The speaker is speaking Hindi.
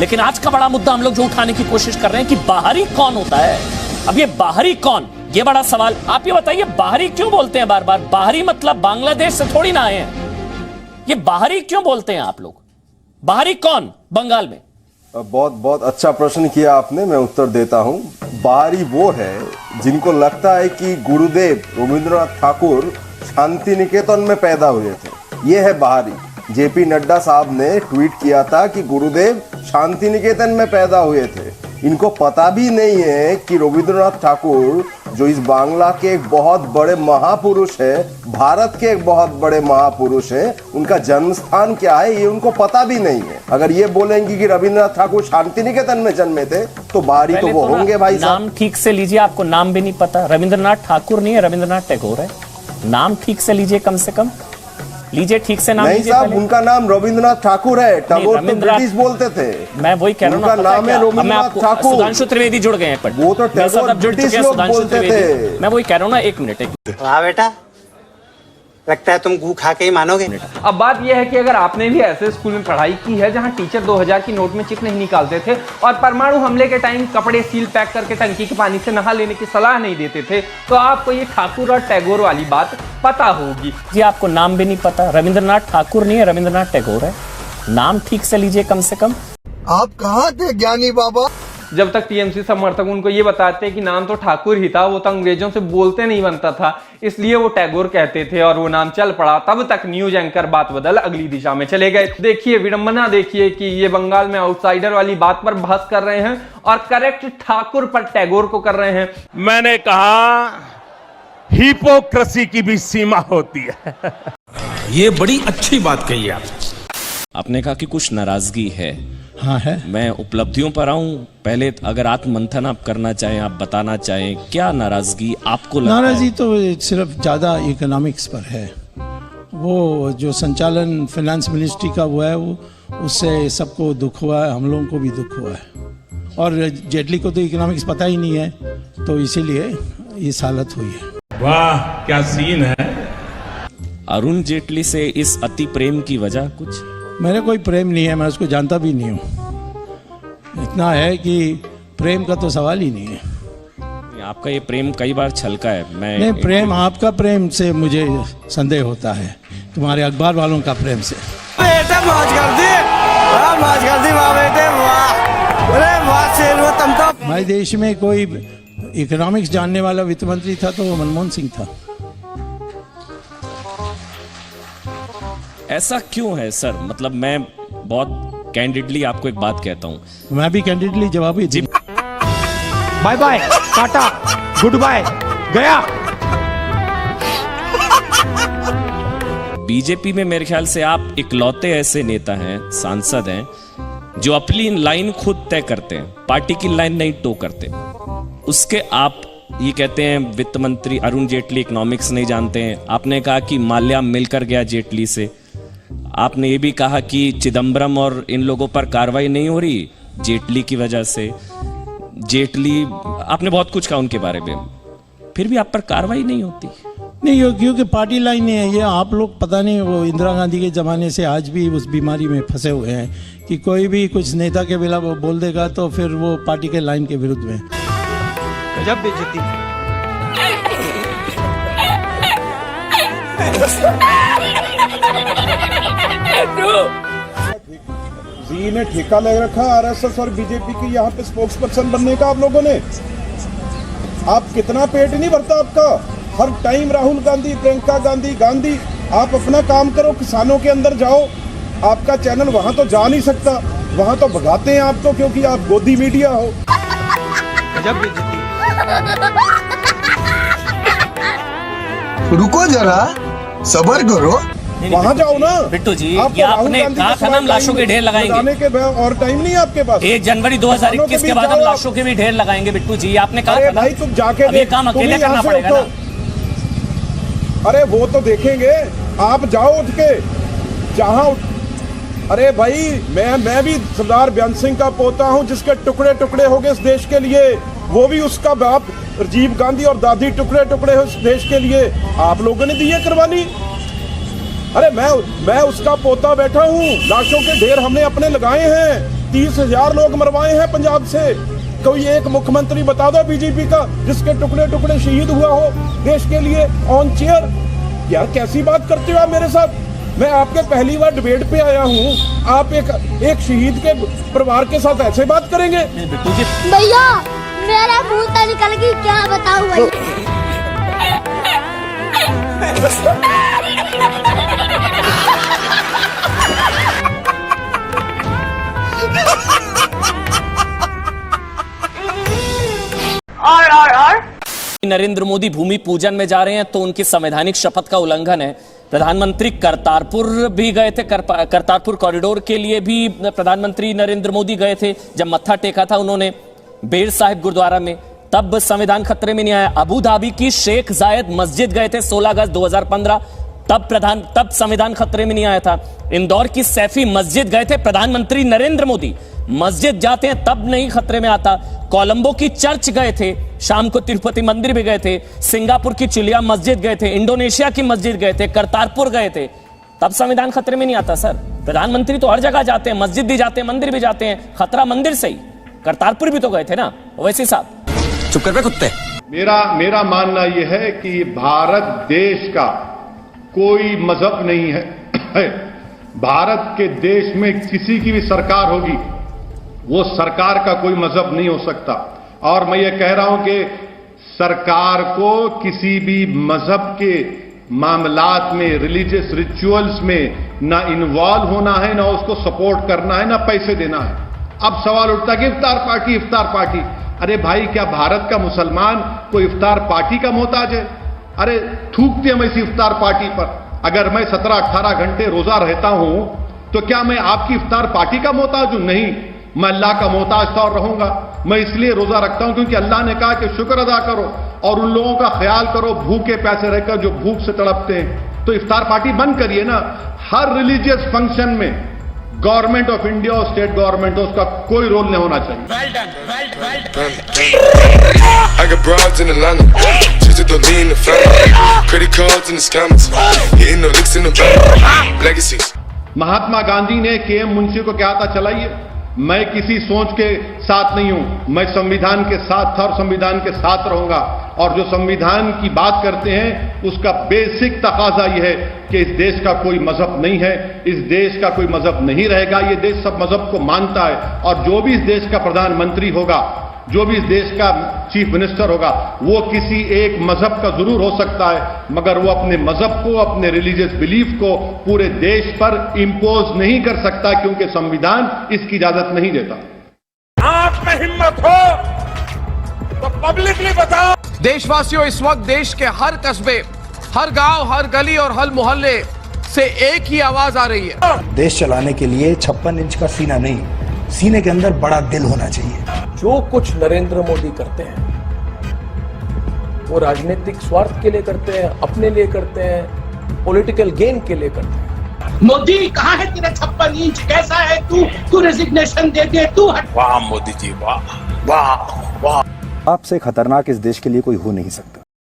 लेकिन आज का बड़ा मुद्दा हम लोग जो उठाने की कोशिश कर रहे हैं कि बाहरी कौन होता है। अब ये बाहरी कौन, ये बड़ा सवाल। आप ये बताइए बाहरी क्यों बोलते हैं बार बार? बाहरी मतलब बांग्लादेश से थोड़ी ना आए हैं। ये बाहरी क्यों बोलते हैं आप लोग? बाहरी कौन बंगाल में? बहुत बहुत अच्छा प्रश्न किया आपने, मैं उत्तर देता हूं। बाहरी वो है जिनको लगता है कि गुरुदेव रविंद्रनाथ ठाकुर शांति निकेतन में पैदा हुए थे। ये है बाहरी। जेपी नड्डा साहब ने ट्वीट किया था कि गुरुदेव शांति निकेतन में पैदा हुए थे। इनको पता भी नहीं है कि रविंद्रनाथ ठाकुर जो इस बांग्ला के एक बहुत बड़े महापुरुष है, भारत के एक बहुत बड़े महापुरुष है, उनका जन्म स्थान क्या है ये उनको पता भी नहीं है। अगर ये बोलेंगे कि रविंद्रनाथ ठाकुर शांति निकेतन में जन्मे थे तो बाहरी तो वो होंगे भाई साहब। नाम ठीक से लीजिए, आपको नाम भी नहीं पता। रविंद्रनाथ ठाकुर नहीं है, रविंद्रनाथ टैगोर है। नाम ठीक से लीजिए, कम से कम लीजिए ठीक से नाम। नहीं साहब, उनका नाम रविंद्रनाथ ठाकुर है। टैगोर तो ब्रिटिश बोलते थे। मैं वही कह रहा हूं, उनका नाम है रविंद्रनाथ ठाकुर। सुधांशु त्रिवेदी जुड़ गए हैं, वो तो टैगोर ब्रिटिश लोग बोलते थे। मैं वही कह रहा हूं ना, एक मिनट। वाह बेटा, लगता है तुम गू खा के ही मानोगे। अब बात यह है कि अगर आपने भी ऐसे स्कूल में पढ़ाई की है जहां टीचर 2000 की नोट में चिप नहीं निकालते थे और परमाणु हमले के टाइम कपड़े सील पैक करके टंकी के पानी से नहा लेने की सलाह नहीं देते थे, तो आपको ये ठाकुर और टैगोर वाली बात पता होगी। जी आपको नाम भी नहीं पता। रविंद्रनाथ ठाकुर नहीं है, रविंद्रनाथ टैगोर है। नाम ठीक से लीजिए कम से कम। आप कहाँ थे ज्ञानी बाबा? जब तक टीएमसी समर्थक उनको ये बताते कि नाम तो ठाकुर ही था, वो तो अंग्रेजों से बोलते नहीं बनता था, इसलिए वो टैगोर कहते थे और वो नाम चल पड़ा। तब तक न्यूज एंकर बात बदल अगली दिशा में चले गए। देखिए विडंबना, देखिए कि ये बंगाल में आउटसाइडर वाली बात पर बहस कर रहे हैं और करेक्ट ठाकुर पर टैगोर को कर रहे हैं। मैंने कहा हिपोक्रेसी की भी सीमा होती है। ये बड़ी अच्छी बात कही आप। आपने कहा कि कुछ नाराजगी है। हाँ है। मैं उपलब्धियों पर आऊं, पहले अगर आत्ममंथन आप करना चाहें, आप बताना चाहें क्या नाराजगी आपको लगता है? नाराजगी तो सिर्फ ज़्यादा इकोनॉमिक्स पर है। वो जो संचालन फाइनेंस मिनिस्ट्री का हुआ है, वो उससे सबको दुख हुआ है, हम लोगों को भी दुख हुआ है। और जेटली को तो इकोनॉमिक्स पता ही नहीं है, तो इसीलिए इस हालत हुई है। वाह क्या सीन है। अरुण जेटली से इस अति प्रेम की वजह कुछ? मेरे कोई प्रेम नहीं है, मैं उसको जानता भी नहीं हूँ। इतना है कि प्रेम का तो सवाल ही नहीं है। आपका ये प्रेम कई बार छलका है। मैं नहीं, प्रेम आपका प्रेम से मुझे संदेह होता है, तुम्हारे अखबार वालों का प्रेम से। बेटा मौज कर दी, मौज कर दी, वाह बेटे वाह। अरे वाह शेर, वो तुम तो। हमारे देश में कोई इकोनॉमिक्स जानने वाला वित्त मंत्री था तो वो मनमोहन सिंह था। ऐसा क्यों है सर? मतलब मैं बहुत कैंडिडली आपको एक बात कहता हूं। मैं भी कैंडिडली जवाब ही दी। Bye bye, tata, goodbye, गया। बीजेपी में मेरे ख्याल से आप इकलौते ऐसे नेता हैं, सांसद हैं, जो अपनी लाइन खुद तय करते हैं, पार्टी की लाइन नहीं टो करते। उसके आप ये कहते हैं वित्त मंत्री अरुण जेटली इकोनॉमिक्स नहीं जानते हैं। आपने कहा कि माल्या मिलकर गया जेटली से। आपने ये भी कहा कि चिदम्बरम और इन लोगों पर कार्रवाई नहीं हो रही जेटली की वजह से। जेटली, आपने बहुत कुछ कहा उनके बारे में, फिर भी आप पर कार्रवाई नहीं होती। नहीं, क्योंकि पार्टी लाइन नहीं है ये। आप लोग पता नहीं, वो इंदिरा गांधी के ज़माने से आज भी उस बीमारी में फंसे हुए हैं कि कोई भी कुछ नेता के बिना बोल देगा तो फिर वो पार्टी के लाइन के विरुद्ध में। गजब बेइज्जती। जी ने ठेका ले रखा आरएसएस और बीजेपी की यहाँ पे स्पोक्स पर्सन बनने का। आप लोगों ने, आप कितना पेट नहीं भरता आपका? हर टाइम राहुल गांधी, प्रियंका गांधी, गांधी। आप अपना काम करो, किसानों के अंदर जाओ। आपका चैनल वहां तो जा नहीं सकता, वहां तो भगाते हैं आपको क्योंकि आप गोदी मीडिया हो। गजब बेइज्जती। रुको जरा, सबर करो। वहाँ जाओ ना बिट्टू जी। आपने कहा था ना हम लाशों के ढेर लगाएंगे, के और टाइम नहीं आपके पास। 1 जनवरी 2021 के बाद हम लाशों के भी ढेर लगाएंगे बिट्टू जी। आपने कहा था ना। भाई तुम जाके अब ये काम अकेले करना पड़ेगा ना। अरे वो तो देखेंगे, आप जाओ उठ के जहाँ। अरे भाई मैं भी सरदार बेअंत सिंह का पोता हूँ जिसके टुकड़े टुकड़े हो गए इस देश के लिए। वो भी उसका बाप राजीव गांधी और दादी टुकड़े टुकड़े हो इस देश के लिए। आप लोगों ने दी है कुर्बानी। अरे मैं उसका पोता बैठा हूँ, लाशों के ढेर हमने अपने लगाए हैं। 30,000 लोग मरवाए हैं पंजाब से। कोई एक मुख्यमंत्री बता दो बीजेपी का जिसके टुकड़े टुकड़े शहीद हुआ हो देश के लिए ऑन चेयर। यार कैसी बात करते हो आप मेरे साथ? मैं आपके पहली बार डिबेट पे आया हूँ, आप एक शहीद के परिवार के साथ ऐसे बात करेंगे? भैया मेरा मुंह तो निकल गई, क्या बताऊं भाई। नरेंद्र मोदी भूमि पूजन में जा रहे हैं तो उनकी संवैधानिक शपथ का उल्लंघन है। प्रधानमंत्री करतारपुर भी गए थे, करतारपुर कॉरिडोर के लिए भी प्रधानमंत्री नरेंद्र मोदी गए थे। जब मत्था टेका था उन्होंने बेर साहिब गुरुद्वारा में, तब संविधान खतरे में नहीं आया। अबू धाबी की शेख जायद मस्जिद गए थे 16 अगस्त 2015, तब संविधान खतरे में नहीं आया था। इंदौर की सैफी मस्जिद गए थे प्रधानमंत्री नरेंद्र मोदी, मस्जिद जाते हैं तब नहीं खतरे में आता। कोलंबो की चर्च गए थे, शाम को तिरुपति मंदिर भी गए थे, सिंगापुर की चिलिया मस्जिद गए थे, इंडोनेशिया की मस्जिद गए थे, करतारपुर गए थे, तब संविधान खतरे में नहीं आता। सर प्रधानमंत्री तो हर जगह जाते हैं, मस्जिद भी जाते हैं, मंदिर भी जाते हैं, खतरा मंदिर से ही। करतारपुर भी तो गए थे ना वैसे साहब। चुप कर बे कुत्ते। मेरा मानना यह है कि भारत देश का कोई मजहब नहीं है। भारत के देश में किसी की भी सरकार होगी, वो सरकार का कोई मजहब नहीं हो सकता। और मैं ये कह रहा हूं कि सरकार को किसी भी मजहब के मामलात में, रिलीजियस रिचुअल्स में ना इन्वॉल्व होना है, ना उसको सपोर्ट करना है, ना पैसे देना है। अब सवाल उठता है कि इफ्तार पार्टी। अरे भाई, क्या भारत का मुसलमान कोई इफ्तार पार्टी का मोहताज है? अरे थूकते हम इसी इफ्तार पार्टी पर। अगर मैं 17-18 घंटे रोजा रहता हूं तो क्या मैं आपकी इफ्तार पार्टी का मोहताज हूं? नहीं, मैं अल्लाह का मोहताज था और रहूंगा। मैं इसलिए रोजा रखता हूं क्योंकि अल्लाह ने कहा कि शुक्र अदा करो और उन लोगों का ख्याल करो भूखे प्यासे रहकर जो भूख से तड़पते हैं। तो इफ्तार पार्टी बंद करिए ना। हर रिलीजियस फंक्शन में गवर्नमेंट ऑफ इंडिया और स्टेट गवर्नमेंट हो, उसका कोई रोल नहीं होना चाहिए। महात्मा गांधी ने केएम मुंशी को कहा था, चलाइए। मैं किसी सोच के साथ नहीं हूं, मैं संविधान के साथ था और संविधान के साथ रहूंगा। और जो संविधान की बात करते हैं उसका बेसिक तकाजा यह है कि इस देश का कोई मजहब नहीं है, इस देश का कोई मजहब नहीं रहेगा। ये देश सब मजहब को मानता है और जो भी इस देश का प्रधानमंत्री होगा, जो भी इस देश का चीफ मिनिस्टर होगा, वो किसी एक मजहब का जरूर हो सकता है, मगर वो अपने मजहब को, अपने रिलीजियस बिलीफ को पूरे देश पर इंपोज नहीं कर सकता, क्योंकि संविधान इसकी इजाजत नहीं देता। आप में हिम्मत हो तो पब्लिकली बताओ। देशवासियों, इस वक्त देश के हर कस्बे, हर गांव, हर गली और हर मोहल्ले से एक ही आवाज आ रही है। देश चलाने के लिए 56 इंच का सीना नहीं, सीने के अंदर बड़ा दिल होना चाहिए। जो कुछ नरेंद्र मोदी करते हैं वो राजनीतिक स्वार्थ के लिए करते हैं, अपने लिए करते हैं, पॉलिटिकल गेन के लिए करते हैं। मोदी कहाँ है तेरा 56 इंच? कैसा है तू रेजिग्नेशन दे दे, तू हट। वाह मोदी जी, वाह वाह वाह। आपसे खतरनाक इस देश के लिए कोई हो नहीं सकता।